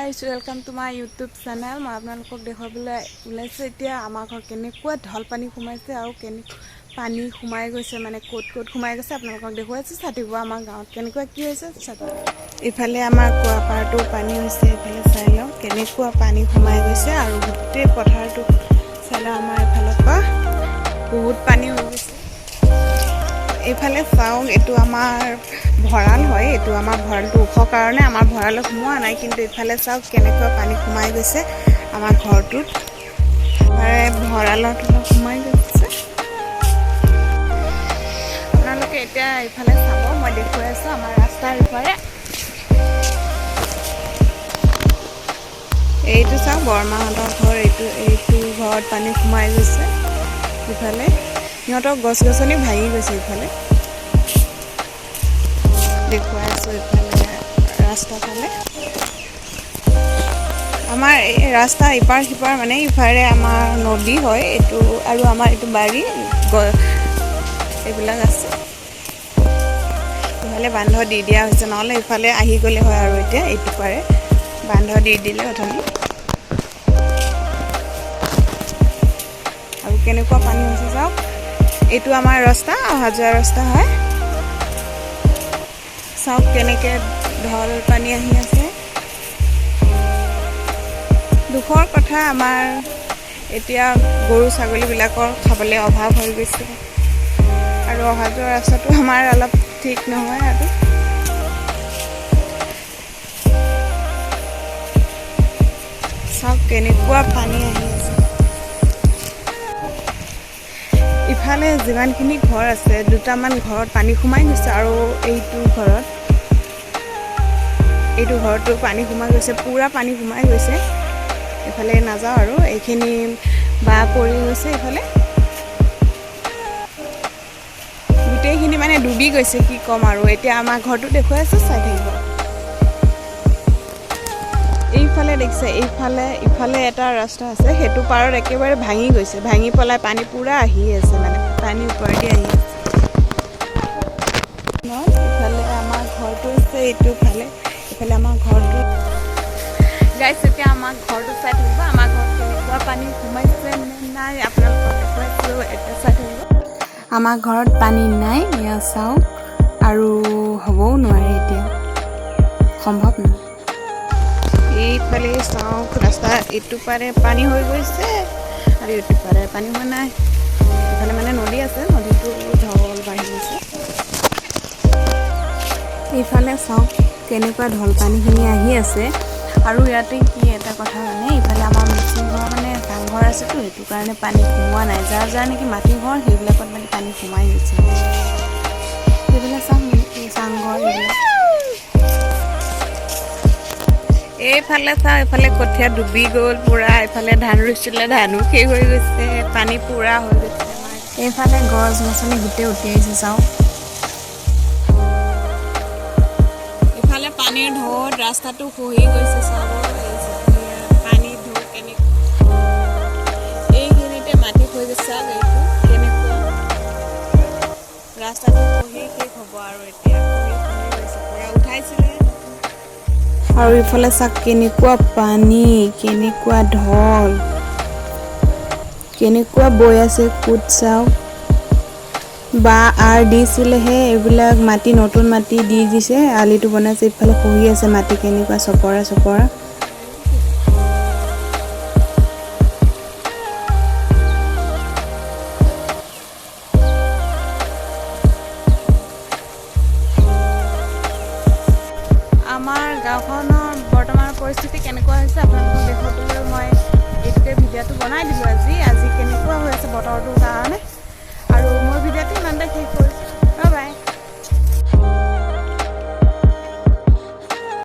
Guys welcome to my YouTube channel. মই আপোনালোকক দেখুৱাবলৈ ওলাইছোঁ এতিয়া আমাৰ ঘৰ কেনেকুৱা ঢল পানী সোমাইছে আৰু পানী সোমাই গৈছে, মানে ক'ত সোমাই গৈছে আপোনালোকক দেখুৱাইছোঁ। চাই আমাৰ গাঁৱত কেনেকুৱা কি হৈছে চাই। ইফালে আমাৰ কুৱাপাৰটো পানী হৈছে, ইফালে চাই লওক কেনেকুৱা পানী সোমাই গৈছে আৰু গোটেই পথাৰটো চাই লওক। আমাৰ এফালৰ পৰা বহুত পানী হৈ গৈছে। এইফালে চাওক, এইটো আমাৰ ভঁৰাল হয়। এইটো আমাৰ ভঁৰালটো ওখ কাৰণে আমাৰ ভঁৰালত সোমোৱা নাই, কিন্তু ইফালে চাওক কেনেকুৱা পানী সোমাই গৈছে আমাৰ ঘৰটোত। ভঁৰালত সোমাই গৈছে। আপোনালোকে এতিয়া ইফালে চাব, মই দেখুৱাই আছোঁ আমাৰ ৰাস্তাৰ ইফালে। এইটো চাওক বৰমাহঁতৰ ঘৰ, এইটো ঘৰত পানী সোমাই গৈছে। ইফালে সিহঁতৰ গছ গছনি ভাঙি গৈছে। ইফালে দেখুৱাই আছোঁ, ইফালে ৰাস্তা ফালে আমাৰ এই ৰাস্তা ইপাৰ সিপাৰ, মানে ইফালে আমাৰ নদী হয় এইটো, আৰু আমাৰ এইটো বাৰী এইবিলাক আছে। ইফালে বান্ধ দি দিয়া হৈছে, নহ'লে ইফালে আহি গ'লে হয় আৰু এতিয়া এইটো পাৰে বান্ধ দি দিলে অথনি। আৰু কেনেকুৱা পানী হৈছে চাওক। এইটো আমাৰ ৰাস্তা, অহা যোৱা ৰাস্তা হয়। চাওক কেনেকৈ ঢল পানী আহি আছে। দুখৰ কথা, আমাৰ এতিয়া গৰু ছাগলীবিলাকৰ খাবলৈ অভাৱ হৈ গৈছে, আৰু অহা যোৱা ৰাস্তাটো আমাৰ অলপ ঠিক নহয়। আৰু চাওক কেনেকুৱা পানী আহি আছে। ইফালে যিমানখিনি ঘৰ আছে, দুটামান ঘৰত পানী সোমাই গৈছে, আৰু এইটো ঘৰতো পানী সোমাই গৈছে, পূৰা পানী সোমাই গৈছে। ইফালে নাযাওঁ আৰু এইখিনি বা পৰি গৈছে। ইফালে গোটেইখিনি মানে ডুবি গৈছে, কি ক'ম আৰু। এতিয়া আমাৰ ঘৰটো দেখুৱাই আছোঁ, চাই থাকিব। এইফালে দেখিছে, ইফালে এটা ৰাস্তা আছে, সেইটো পাৰত একেবাৰে ভাঙি গৈছে, ভাঙি পেলাই পানী পূৰা আহি আছে, মানে পানী ওপৰেদি আহি আছে। ইফালে আমাৰ ঘৰটো আছে, ইফালে আমাৰ ঘৰটো গাইছ। এতিয়া আমাৰ ঘৰটো চাই থাকিব, আমাৰ ঘৰত কেনেকুৱা পানী সোমাইছে নে নাই আপোনালোকক দেখুৱাইছোঁ, এতিয়া চাই থাকিব। আমাৰ ঘৰত পানী নাই, এয়া চাওক, আৰু হ'বও নোৱাৰে, এতিয়া সম্ভৱ নহয়। এইফালে চাওক, ৰাস্তা এইটো পাৰে পানী হৈ গৈছে, আৰু এইটো পাৰে পানী হোৱা নাই। ইফালে মানে নদী আছে, নদীটো ঢল বাঢ়ি গৈছে। এইফালে চাওক কেনেকুৱা ঢল পানীখিনি আহি আছে। আৰু ইয়াতে কি এটা কথা, মানে ইফালে আমাৰ মিচিং ঘৰ, মানে চাংঘৰ আছেতো, সেইটো কাৰণে পানী সোমোৱা নাই। যাৰ নেকি মাটি ঘৰ, সেইবিলাকত মানে পানী সোমাই গৈছে। সেইবিলাক চাওক, চাংঘৰ এইবিলাক। এইফালে চাওঁ, এইফালে কঠীয়া ডুবি গ'ল পূৰা। এইফালে ধান ৰুইছিলে, ধানো শেষ হৈ গৈছে, পানী পূৰা হৈ গৈছে। এইফালে গছ গছনি গোটেই উটি আহিছে, চাওক। এইফালে পানীৰ ঢৌত ৰাস্তাটো খহি গৈছে, চাব। পানীৰ ঢৌ কেনেকুৱা, এইখিনিতে মাটি খহি গৈছে, চাওক। এইটো কেনেকুৱা ৰাস্তাটো খহি শেষ হ'ব আৰু এতিয়া খহি গৈছে, পূৰা উঠাইছিলে। আৰু ইফালে চাওক কেনেকুৱা পানী, কেনেকুৱা ঢল, কেনেকুৱা বৈ আছে সোঁত, চাওক। বা দিছিলেহে, এইবিলাক মাটি, নতুন মাটি দি দিছে, আলিটো বনাইছে। ইফালে খহি আছে মাটি, কেনেকুৱা চপৰা। আমাৰ গাঁওখনৰ বৰ্তমানৰ পৰিস্থিতি কেনেকুৱা হৈছে আপোনালোকক দেখুৱাবলৈ মই এইটোকে ভিডিঅ'টো বনাই দিলোঁ আজি কেনেকুৱা